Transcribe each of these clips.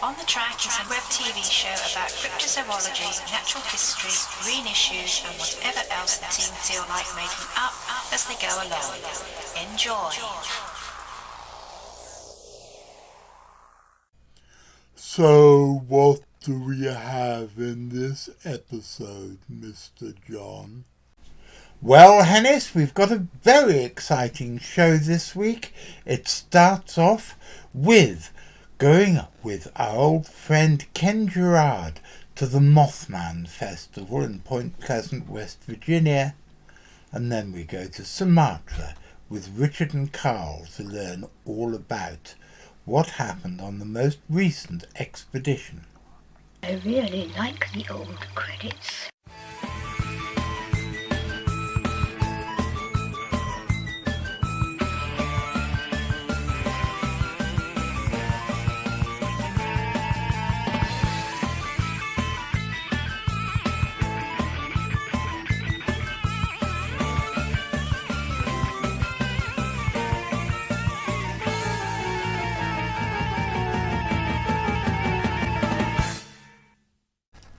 On the Track is a web TV show about cryptozoology, natural history, green issues and whatever else the team feel like making up as they go along. Enjoy! So what do we have in this episode, Mr. John? Well, Hennis, we've got a very exciting show this week. It starts off with going up with our old friend Ken Gerhard to the Mothman Festival in Point Pleasant, West Virginia. And then we go to Sumatra with Richard and Carl to learn all about what happened on the most recent expedition. I really like the old credits.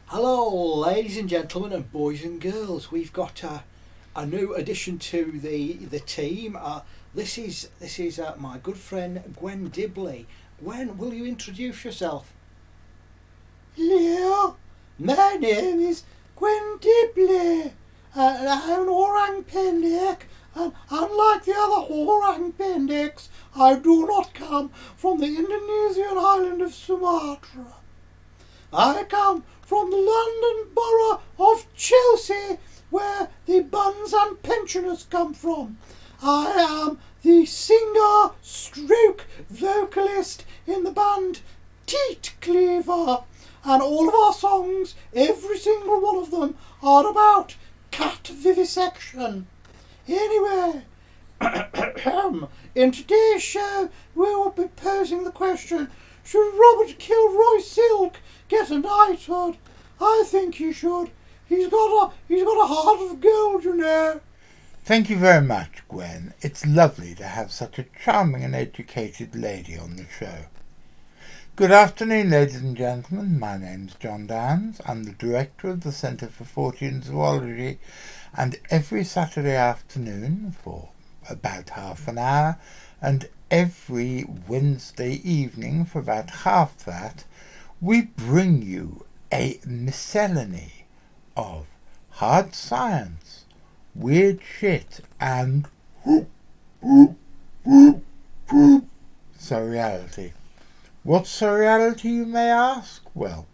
Hello, ladies and gentlemen, and boys and girls. We've got a new addition to the team. This is my good friend Gwen Dibley. Gwen, will you introduce yourself? Hello, my name is Gwen Dibley, and I'm an orang pendek. And unlike the other orang pendeks, I do not come from the Indonesian island of Sumatra. I come from the London borough of Chelsea, where the buns and pensioners come from. I am the singer stroke vocalist in the band Teat Cleaver, and all of our songs, every single one of them, are about cat vivisection. Anyway, in today's show we will be posing the question, should Robert Kilroy Silk get a knighthood? I think he should. He's got a heart of gold, you know. Thank you very much, Gwen. It's lovely to have such a charming and educated lady on the show. Good afternoon, ladies and gentlemen. My name's John Downs. I'm the director of the Centre for Fortean Zoology, and every Saturday afternoon for about half an hour, and every Wednesday evening for about half that, we bring you a miscellany of hard science, weird shit, and surreality. What's surreality, you may ask? Well,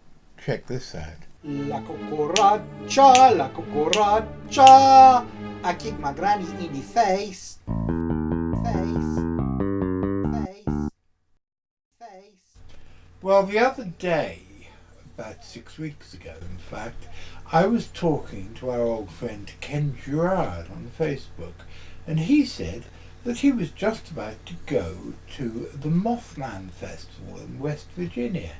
check this out. La cucaracha, I kick my granny in the face. Well, the other day, about 6 weeks ago in fact, I was talking to our old friend Ken Gerhard on Facebook, and he said that he was just about to go to the Mothman Festival in West Virginia.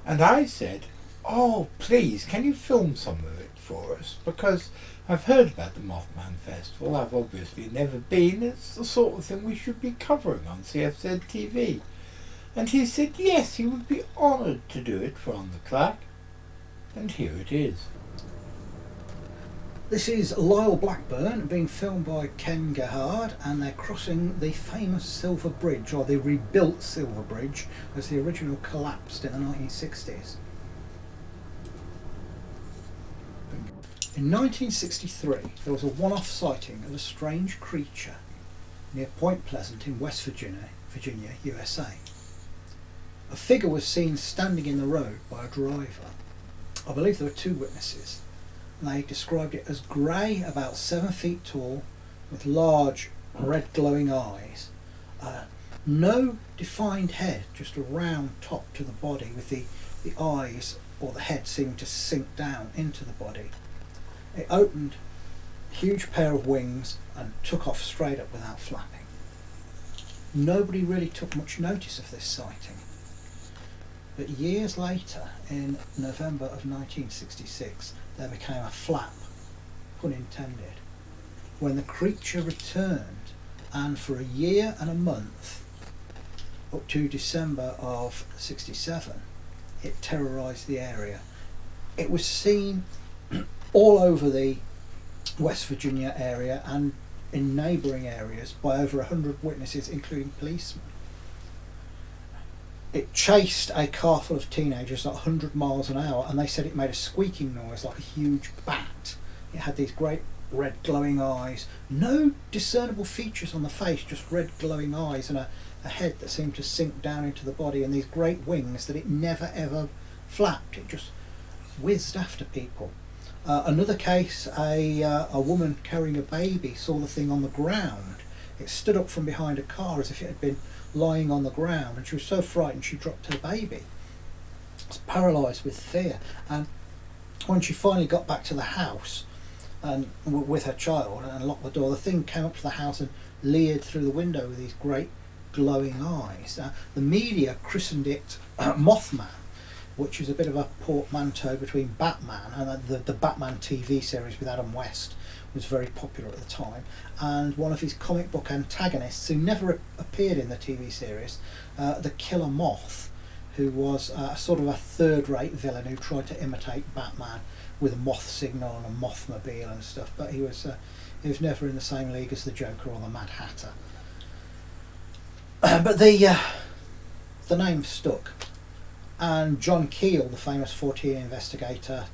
And I said, oh, please, can you film some of it for us? Because I've heard about the Mothman Festival. I've obviously never been. It's the sort of thing we should be covering on CFZ TV. And he said yes, he would be honoured to do it for On the Track. And here it is. This is Lyle Blackburn being filmed by Ken Gerhard, and they're crossing the famous Silver Bridge, or the rebuilt Silver Bridge, as the original collapsed in the 1960s. In 1963, there was a one-off sighting of a strange creature near Point Pleasant in West Virginia, USA. A figure was seen standing in the road by a driver. I believe there were two witnesses. They described it as grey, about 7 feet tall, with large red glowing eyes. No defined head, just a round top to the body, with the eyes or the head seeming to sink down into the body. It opened a huge pair of wings and took off straight up without flapping. Nobody really took much notice of this sighting. But years later, in November of 1966, there became a flap, pun intended, when the creature returned, and for a year and a month up to December of '67, it terrorised the area. It was seen all over the West Virginia area and in neighbouring areas by over 100 witnesses, including policemen. It chased a car full of teenagers at 100 miles an hour, and they said it made a squeaking noise like a huge bat. It had these great red glowing eyes, no discernible features on the face, just red glowing eyes, and a head that seemed to sink down into the body, and these great wings that it never ever flapped. It just whizzed after people. Another case, a woman carrying a baby saw the thing on the ground. It stood up from behind a car as if it had been lying on the ground, and she was so frightened she dropped her baby. Was paralysed with fear, and when she finally got back to the house and with her child and locked the door, the thing came up to the house and leered through the window with these great glowing eyes. The media christened it Mothman, which is a bit of a portmanteau between Batman and the Batman TV series with Adam West was very popular at the time, and one of his comic book antagonists who never appeared in the TV series, the Killer Moth, who was sort of a third-rate villain who tried to imitate Batman with a moth signal and a mothmobile and stuff, but he was never in the same league as the Joker or the Mad Hatter. But the name stuck, and John Keel, the famous 14 investigator,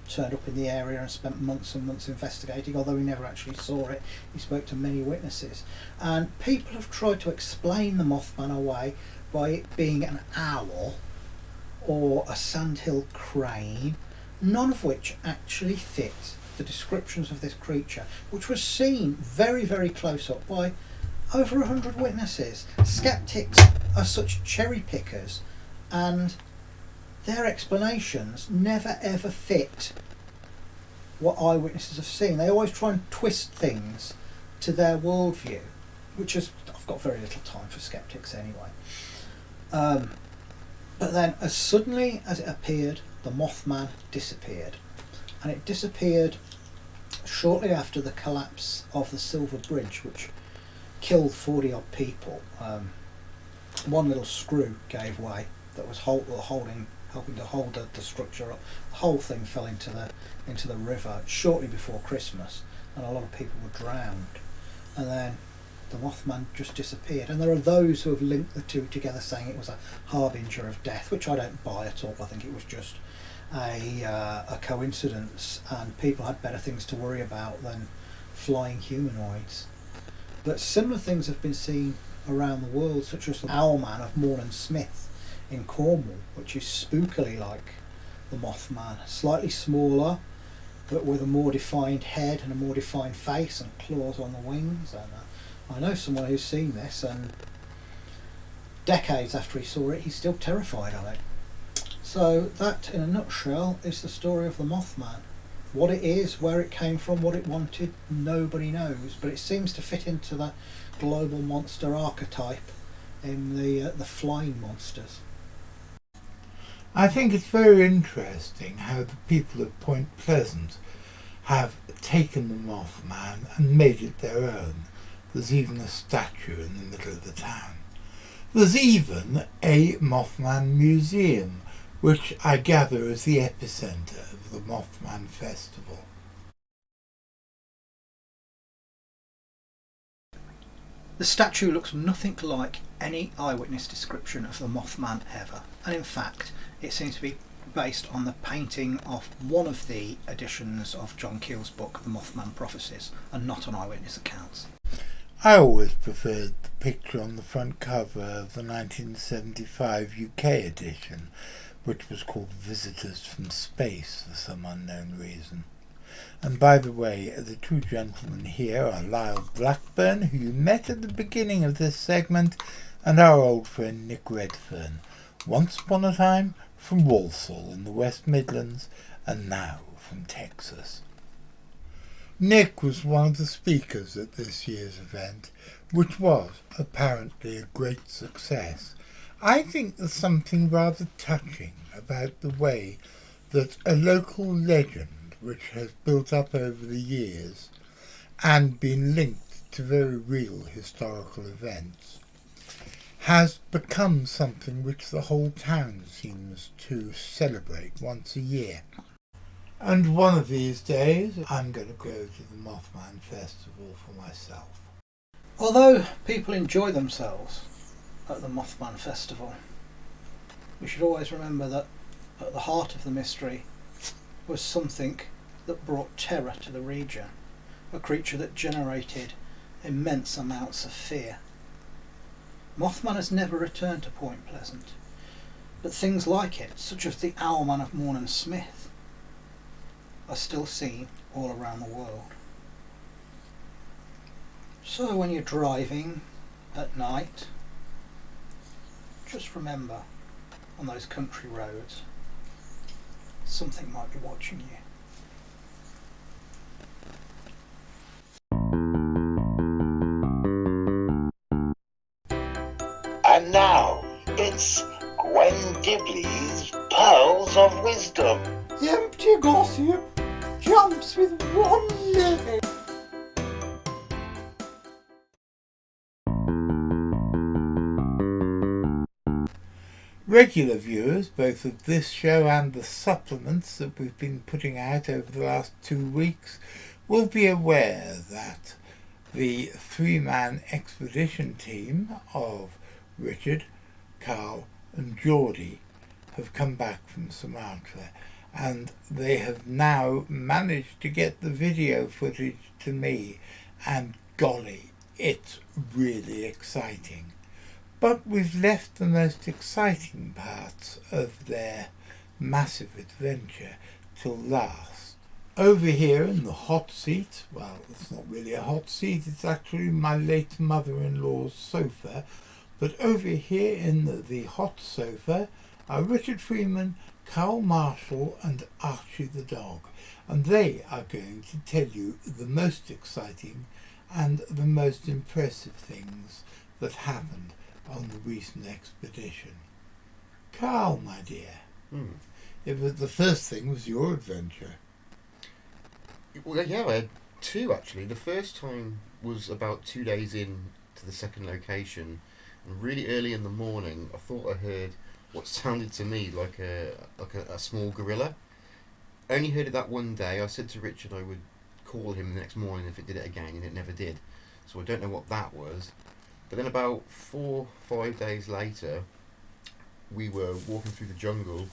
turned up in the area and spent months and months investigating, although he never actually saw it. He spoke to many witnesses, and people have tried to explain the Mothman away by it being an owl or a sandhill crane, none of which actually fit the descriptions of this creature, which was seen very, very close up by over 100 witnesses. Skeptics are such cherry pickers, and their explanations never ever fit what eyewitnesses have seen. They always try and twist things to their worldview, which is, I've got very little time for skeptics anyway. But then as suddenly as it appeared, the Mothman disappeared, and it disappeared shortly after the collapse of the Silver Bridge, which killed 40 odd people. One little screw gave way that was helping to hold the structure up. The whole thing fell into the river shortly before Christmas, and a lot of people were drowned. And then the Mothman just disappeared. And there are those who have linked the two together, saying it was a harbinger of death, which I don't buy at all. I think it was just a coincidence, and people had better things to worry about than flying humanoids. But similar things have been seen around the world, such as the Owlman of Morland Smith in Cornwall, which is spookily like the Mothman, slightly smaller but with a more defined head and a more defined face and claws on the wings. And I know someone who's seen this, and decades after he saw it, he's still terrified of it. So that, in a nutshell, is the story of the Mothman. What it is, where it came from, what it wanted, nobody knows, but it seems to fit into that global monster archetype in the flying monsters. I think it's very interesting how the people of Point Pleasant have taken the Mothman and made it their own. There's even a statue in the middle of the town. There's even a Mothman museum, which I gather is the epicentre of the Mothman Festival. The statue looks nothing like any eyewitness description of the Mothman ever, and in fact it seems to be based on the painting of one of the editions of John Keel's book, The Mothman Prophecies, and not on eyewitness accounts. I always preferred the picture on the front cover of the 1975 UK edition, which was called Visitors from Space for some unknown reason. And by the way, the two gentlemen here are Lyle Blackburn, who you met at the beginning of this segment, and our old friend Nick Redfern, once upon a time from Walsall in the West Midlands, and now from Texas. Nick was one of the speakers at this year's event, which was apparently a great success. I think there's something rather touching about the way that a local legend, which has built up over the years and been linked to very real historical events, has become something which the whole town seems to celebrate once a year. And one of these days I'm going to go to the Mothman Festival for myself. Although people enjoy themselves at the Mothman Festival, we should always remember that at the heart of the mystery was something that brought terror to the region, a creature that generated immense amounts of fear. Mothman has never returned to Point Pleasant, but things like it, such as the Owlman of Morn and Smith, are still seen all around the world. So when you're driving at night, just remember, on those country roads, something might be watching you. And now, it's Gwen Dibley's Pearls of Wisdom. Empty gossip jumps with one leg. Regular viewers, both of this show and the supplements that we've been putting out over the last 2 weeks, will be aware that the three-man expedition team of Richard, Carl and Geordie have come back from Sumatra, and they have now managed to get the video footage to me, and golly, it's really exciting. But we've left the most exciting parts of their massive adventure till last. Over here in the hot seat, well, it's not really a hot seat, it's actually my late mother-in-law's sofa, but over here in the hot sofa are Richard Freeman, Carl Marshall and Archie the dog, and they are going to tell you the most exciting and the most impressive things that happened on the recent expedition. Carl, my dear, it was the first thing was your adventure. Well, yeah, I had two actually. The first time was about 2 days in to the second location, and really early in the morning, I thought I heard what sounded to me like a small gorilla. I only heard it that one day. I said to Richard I would call him the next morning if it did it again, and it never did. So I don't know what that was. But then about 4 or 5 days later, we were walking through the jungle,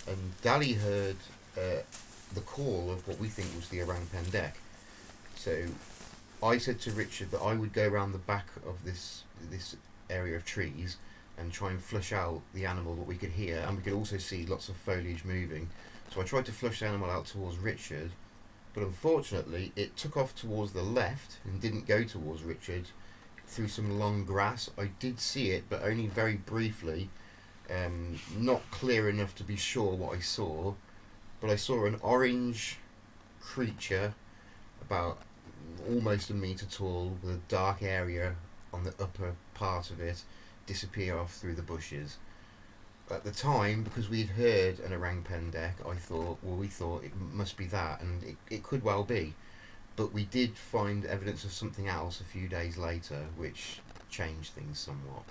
and Dali heard the call of what we think was the orang pendek. So I said to Richard that I would go around the back of this area of trees and try and flush out the animal that we could hear, and we could also see lots of foliage moving. So I tried to flush the animal out towards Richard, but unfortunately it took off towards the left and didn't go towards Richard through some long grass. I did see it, but only very briefly, not clear enough to be sure what I saw, but I saw an orange creature about almost a metre tall with a dark area on the upper part of it disappear off through the bushes. At the time, because we'd heard an orang pendek, we thought it must be that, and it could well be. But we did find evidence of something else a few days later, which changed things somewhat.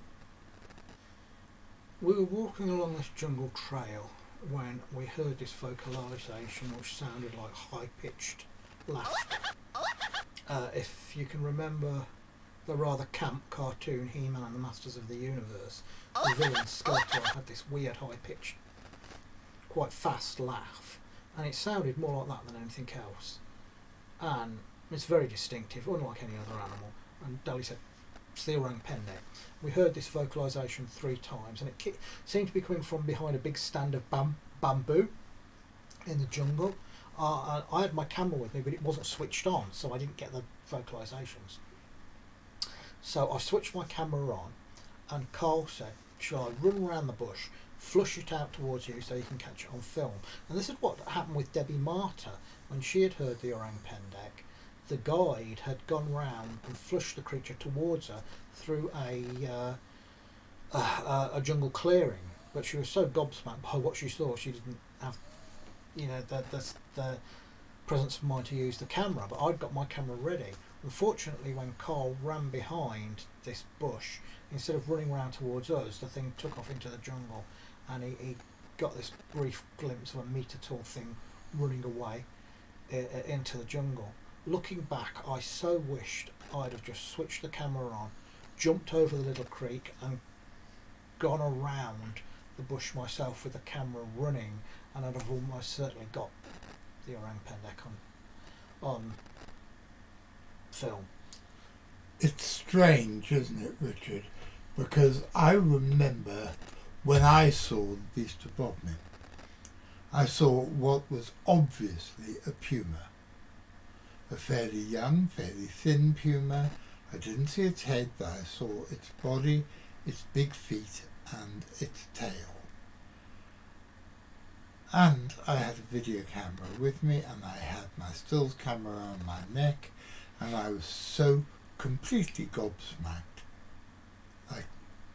We were walking along this jungle trail when we heard this vocalisation which sounded like high-pitched laughter. If you can remember the rather camp cartoon He-Man and the Masters of the Universe, the villain Skeletor had this weird high-pitched, quite fast laugh, and it sounded more like that than anything else. And it's very distinctive, unlike any other animal. And Dali said, it's the orang pendek. We heard this vocalisation 3 times, and it seemed to be coming from behind a big stand of bamboo in the jungle. I had my camera with me, but it wasn't switched on, so I didn't get the vocalisations. So I switched my camera on, and Carl said, shall I run around the bush, flush it out towards you so you can catch it on film? And this is what happened with Debbie Martyr. When she had heard the orang pendek, the guide had gone round and flushed the creature towards her through a jungle clearing. But she was so gobsmacked by what she saw, she didn't have, the presence of mind to use the camera. But I'd got my camera ready. Unfortunately, when Carl ran behind this bush. Instead of running round towards us, the thing took off into the jungle, and he got this brief glimpse of a metre tall thing running away into the jungle. Looking back, I so wished I'd have just switched the camera on, jumped over the little creek and gone around the bush myself with the camera running, and I'd have almost certainly got the orang pendek on film. It's strange, isn't it, Richard? Because I remember when I saw the Beast of Bodmin, I saw what was obviously a puma. A fairly young, fairly thin puma. I didn't see its head, but I saw its body, its big feet and its tail. And I had a video camera with me, and I had my stills camera on my neck, and I was so completely gobsmacked.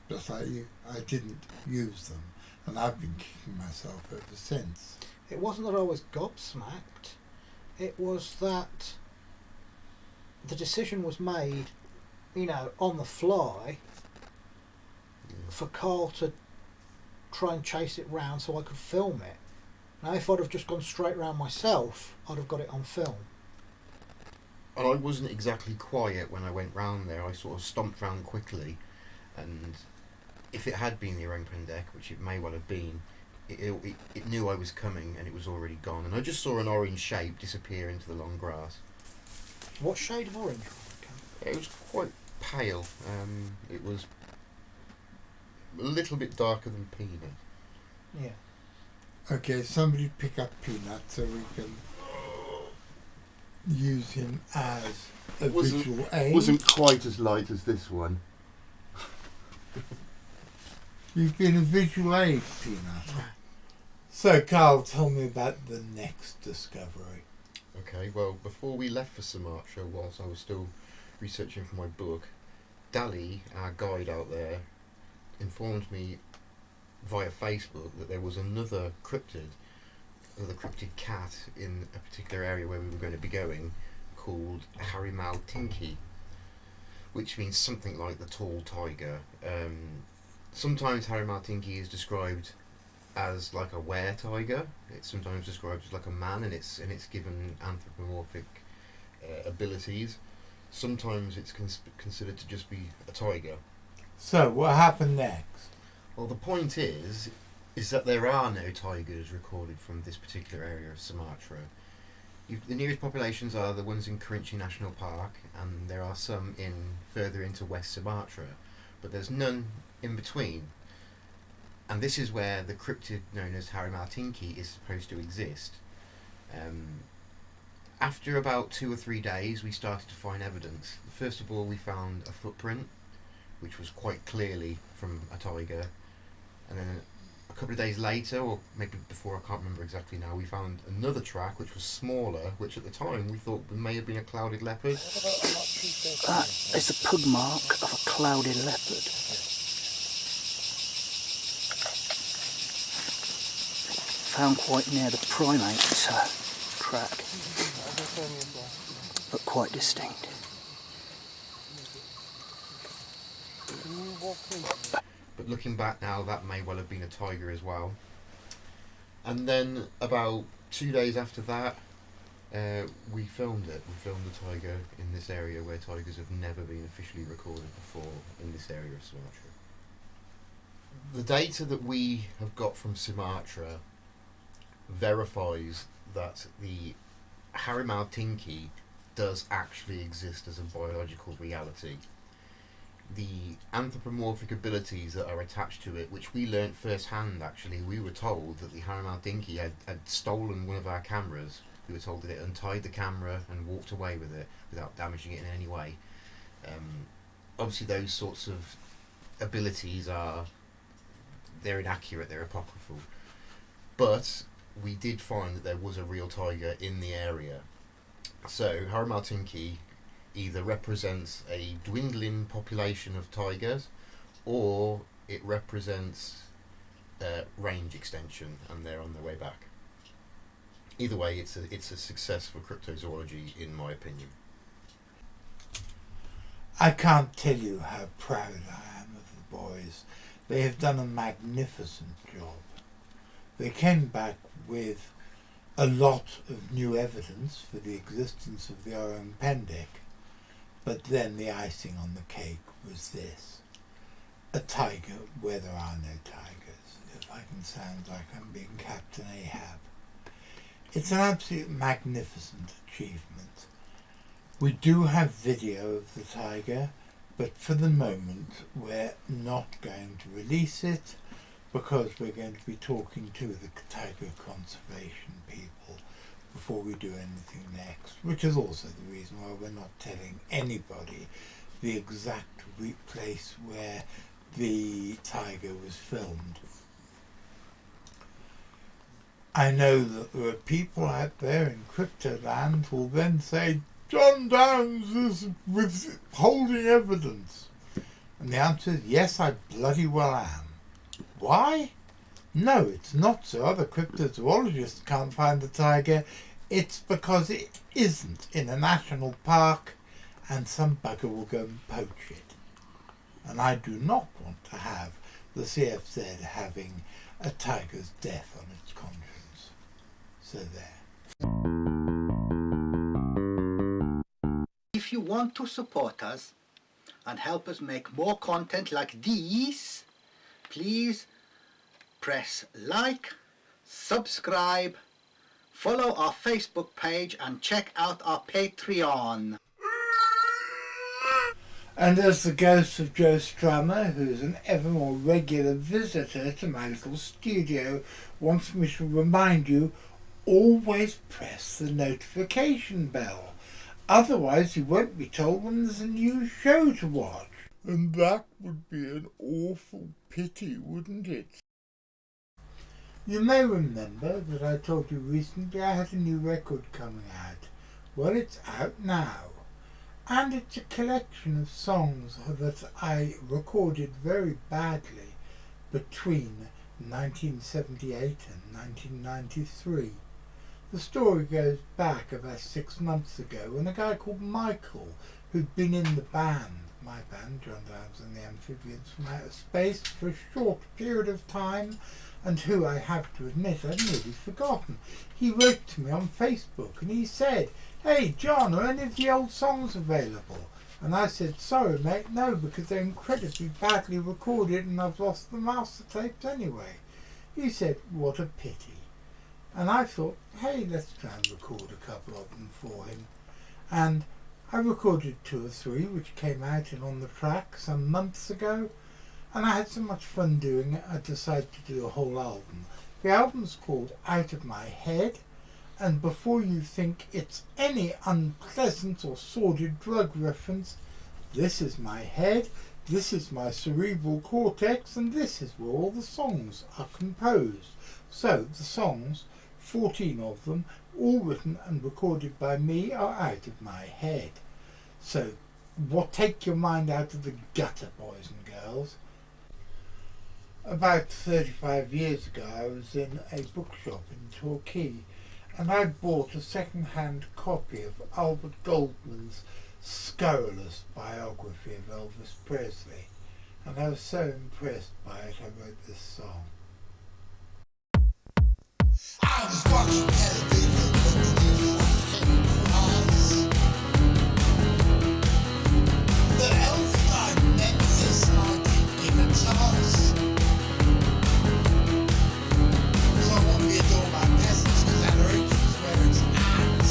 Just like you, I didn't use them, and I've been kicking myself ever since. It wasn't that I was gobsmacked, it was that the decision was made, on the fly, for Carl to try and chase it round so I could film it. Now if I'd have just gone straight round myself, I'd have got it on film. And I wasn't exactly quiet when I went round there. I sort of stomped round quickly, and if it had been the orang pendek, which it may well have been, it knew I was coming and it was already gone. And I just saw an orange shape disappear into the long grass. What shade of orange? It was quite pale. It was a little bit darker than peanut. Yeah. Okay, somebody pick up Peanut so we can use him as a visual aid. Wasn't quite as light as this one. You've been a visual aid, Peanut. So, Carl, tell me about the next discovery. Okay, well, before we left for Sumatra, whilst I was still researching for my book, Dali, our guide out there, informed me via Facebook that there was another cryptid cat in a particular area where we were going to be going, called Harimau Tinki, which means something like the tall tiger. Sometimes Harimau Tinki is described as like a were-tiger. It's sometimes described as like a man, and it's given anthropomorphic abilities. Sometimes it's considered to just be a tiger. So, what happened next? Well, the point is that there are no tigers recorded from this particular area of Sumatra. The nearest populations are the ones in Kerinci National Park, and there are some further into West Sumatra, but there's none in between. And this is where the cryptid known as Harimau Tinki is supposed to exist. After about 2 or 3 days, we started to find evidence. First of all, we found a footprint, which was quite clearly from a tiger. And then a couple of days later, or maybe before, I can't remember exactly now, we found another track which was smaller, which at the time we thought may have been a clouded leopard. That is the pug mark of a clouded leopard. Found quite near the primate track, but quite distinct. But looking back now, that may well have been a tiger as well. And then about 2 days after that, we filmed it. We filmed the tiger in this area where tigers have never been officially recorded before in this area of Sumatra. The data that we have got from Sumatra verifies that the Harimau Tinki does actually exist as a biological reality. The anthropomorphic abilities that are attached to it, which we learnt firsthand actually, we were told that the Harimau Tinki had stolen one of our cameras. We were told that it untied the camera and walked away with it without damaging it in any way. Obviously those sorts of abilities they're inaccurate, they're apocryphal. But we did find that there was a real tiger in the area. So Harimau Tinki either represents a dwindling population of tigers, or it represents range extension, and they're on their way back. Either way, it's a success for cryptozoology, in my opinion. I can't tell you how proud I am of the boys. They have done a magnificent job. They came back with a lot of new evidence for the existence of the Orang pendek, but then the icing on the cake was this: a tiger where there are no tigers, if I can sound like I'm being Captain Ahab. It's an absolute magnificent achievement. We do have video of the tiger, but for the moment we're not going to release it because we're going to be talking to the tiger conservation people before we do anything next, which is also the reason why we're not telling anybody the exact place where the tiger was filmed. I know that there are people out there in Cryptoland who will then say, John Downes is withholding evidence. And the answer is, yes, I bloody well am. Why? No, it's not so other cryptozoologists can't find the tiger. It's because it isn't in a national park and some bugger will go and poach it. And I do not want to have the CFZ having a tiger's death on its conscience. So there. If you want to support us and help us make more content like these, please press like, subscribe, follow our Facebook page and check out our Patreon. And as the ghost of Joe Strummer, who's an ever more regular visitor to my little studio, wants me to remind you, always press the notification bell. Otherwise you won't be told when there's a new show to watch. And that would be an awful pity, wouldn't it? You may remember that I told you recently I had a new record coming out. Well, it's out now. And it's a collection of songs that I recorded very badly between 1978 and 1993. The story goes back about 6 months ago when a guy called Michael, who'd been in the band, my band, John Downes and the Amphibians from Outer Space, for a short period of time, and who I have to admit I'd nearly forgotten. He wrote to me on Facebook and he said, "Hey John, are any of the old songs available?" And I said, "Sorry mate, no, because they're incredibly badly recorded and I've lost the master tapes anyway." He said, "What a pity." And I thought, hey, let's try and record a couple of them for him. And I recorded 2 or 3 which came out in On the Track some months ago, and I had so much fun doing it I decided to do a whole album. The album's called Out of My Head, and before you think it's any unpleasant or sordid drug reference, this is my head, this is my cerebral cortex, and this is where all the songs are composed. So the songs, 14 of them, all written and recorded by me, are out of my head. So take your mind out of the gutter, boys and girls. About 35 years ago I was in a bookshop in Torquay and I bought a second-hand copy of Albert Goldman's scurrilous biography of Elvis Presley, and I was so impressed by it I wrote this song. I was watching television when the news came across that Elvis died in Memphis and I didn't give a toss. So I want to be adored by peasants because that rich is where it's at.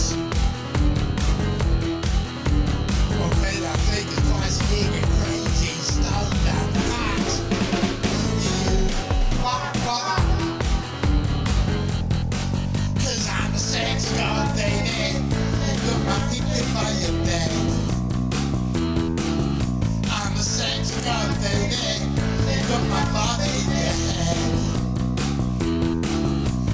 Okay, I take advice here, get crazy, stoned down the hat. I'm a sex god, baby. You got my ticket by your bed. I'm a sex god, baby. You got my body in your head.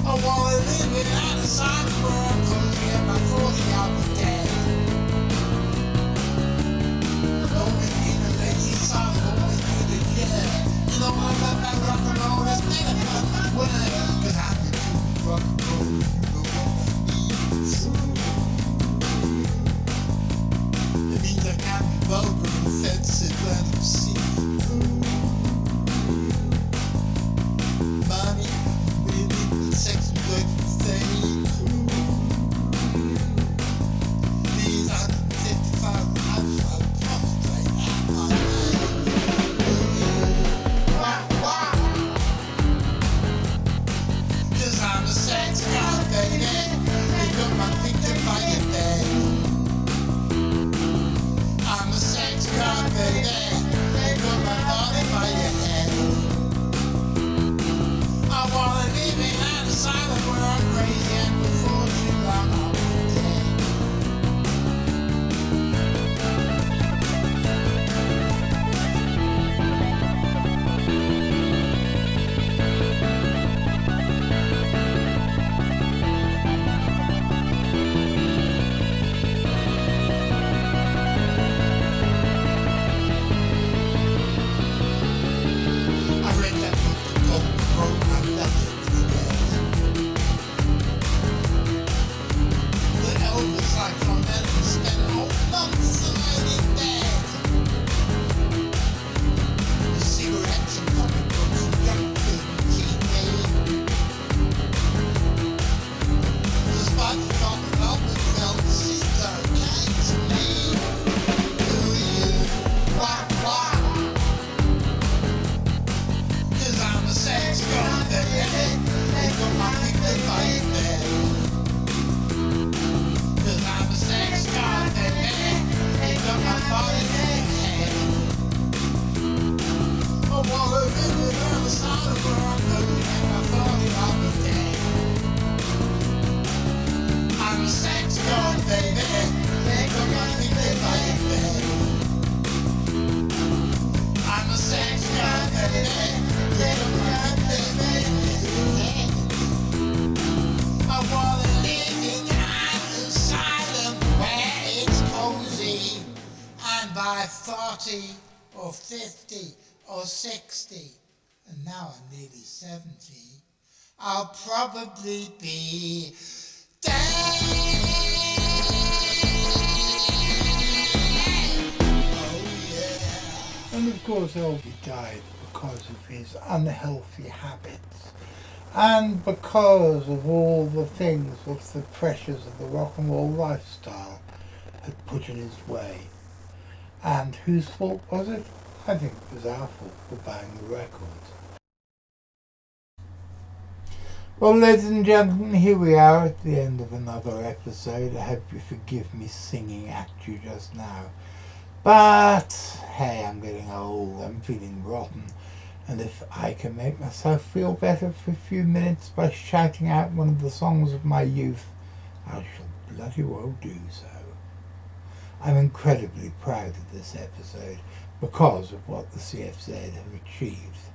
I wanna live without a sign of world, 'cause you get my 40, I'll be dead. Always need a lazy song, always need a jet. You know I love that rock and roll, that's never fucking word. 'Cause I'm the true rock and roll. It means I can't be vulgar and 40 or 50 or 60, and now I'm nearly 70, I'll probably be dead. Oh yeah. And of course Elvis died because of his unhealthy habits and because of all the things which the pressures of the rock and roll lifestyle had put in his way. And whose fault was it? I think it was our fault for buying the records. Well, ladies and gentlemen, here we are at the end of another episode. I hope you forgive me singing at you just now. But, hey, I'm getting old, I'm feeling rotten. And if I can make myself feel better for a few minutes by shouting out one of the songs of my youth, I shall bloody well do so. I'm incredibly proud of this episode because of what the CFZ have achieved.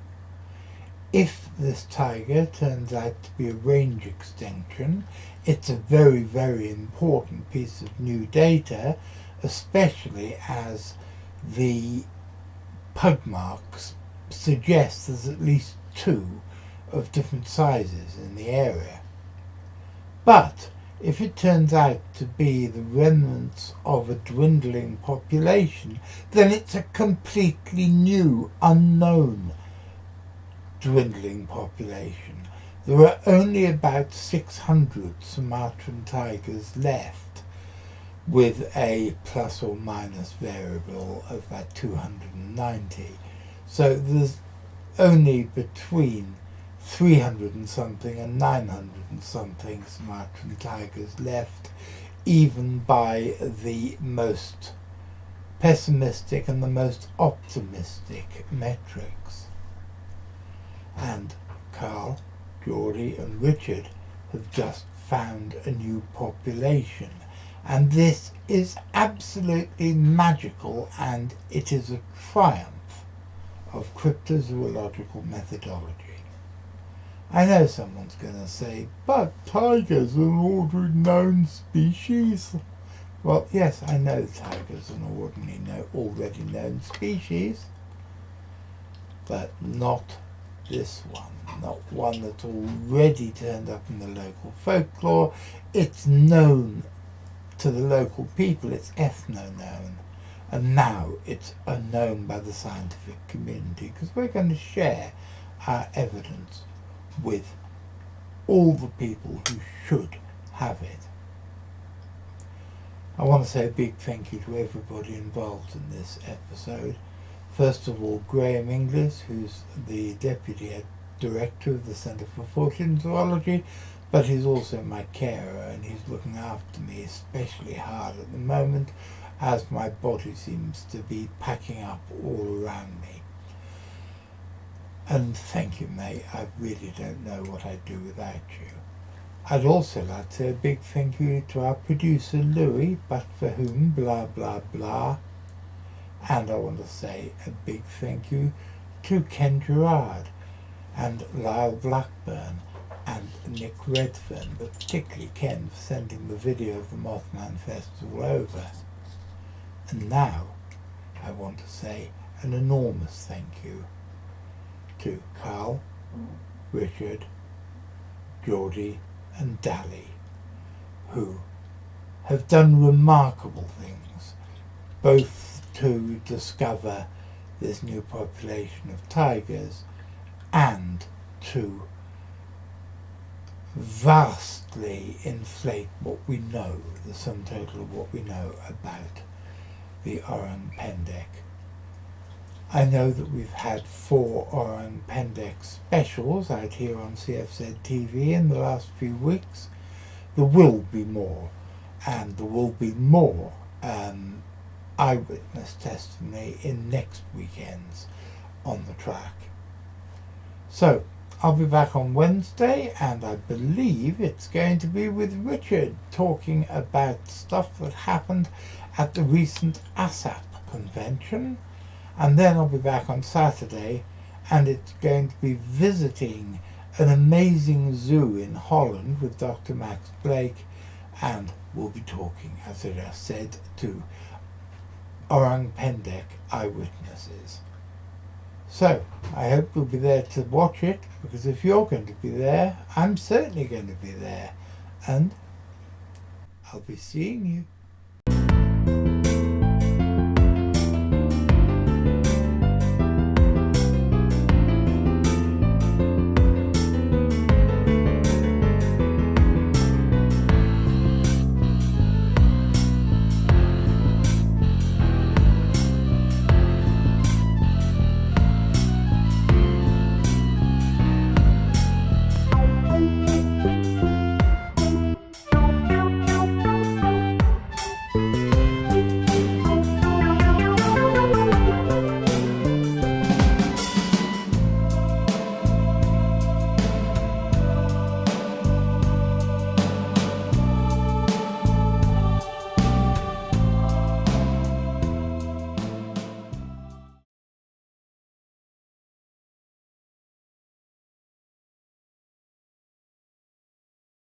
If this tiger turns out to be a range extension, it's a very, very important piece of new data, especially as the pug marks suggest there's at least 2 of different sizes in the area. But if it turns out to be the remnants of a dwindling population, then it's a completely new, unknown dwindling population. There are only about 600 Sumatran tigers left, with a plus or minus variable of about 290. So there's only between 300 and something and 900 and something Sumatran tigers left, even by the most pessimistic and the most optimistic metrics. And Carl, Geordie and Richard have just found a new population, and this is absolutely magical, and it is a triumph of cryptozoological methodology. I know someone's going to say, but tigers are an already known species. Well, yes, I know tigers are an already known species, but not this one. Not one that's already turned up in the local folklore. It's known to the local people, it's ethno-known. And now it's unknown by the scientific community, because we're going to share our evidence with all the people who should have it. I want to say a big thank you to everybody involved in this episode. First of all, Graham Inglis, who's the Deputy Director of the Centre for Fortean Zoology, but he's also my carer, and he's looking after me especially hard at the moment, as my body seems to be packing up all around me. And thank you, mate. I really don't know what I'd do without you. I'd also like to say a big thank you to our producer Louis, but for whom blah blah blah. And I want to say a big thank you to Ken Gerhard and Lyle Blackburn and Nick Redfern, but particularly Ken for sending the video of the Mothman Festival over. And now I want to say an enormous thank you to Carl, Richard, Geordie and Dally, who have done remarkable things, both to discover this new population of tigers and to vastly inflate what we know, the sum total of what we know about the orang pendek. I know that we've had 4 orang pendek specials out here on CFZ TV in the last few weeks. There will be more, and there will be more eyewitness testimony in next weekend's On the Track. So, I'll be back on Wednesday, and I believe it's going to be with Richard, talking about stuff that happened at the recent ASAP convention. And then I'll be back on Saturday, and it's going to be visiting an amazing zoo in Holland with Dr. Max Blake, and we'll be talking, as I just said, to orang pendek eyewitnesses. So, I hope you'll be there to watch it, because if you're going to be there, I'm certainly going to be there. And I'll be seeing you.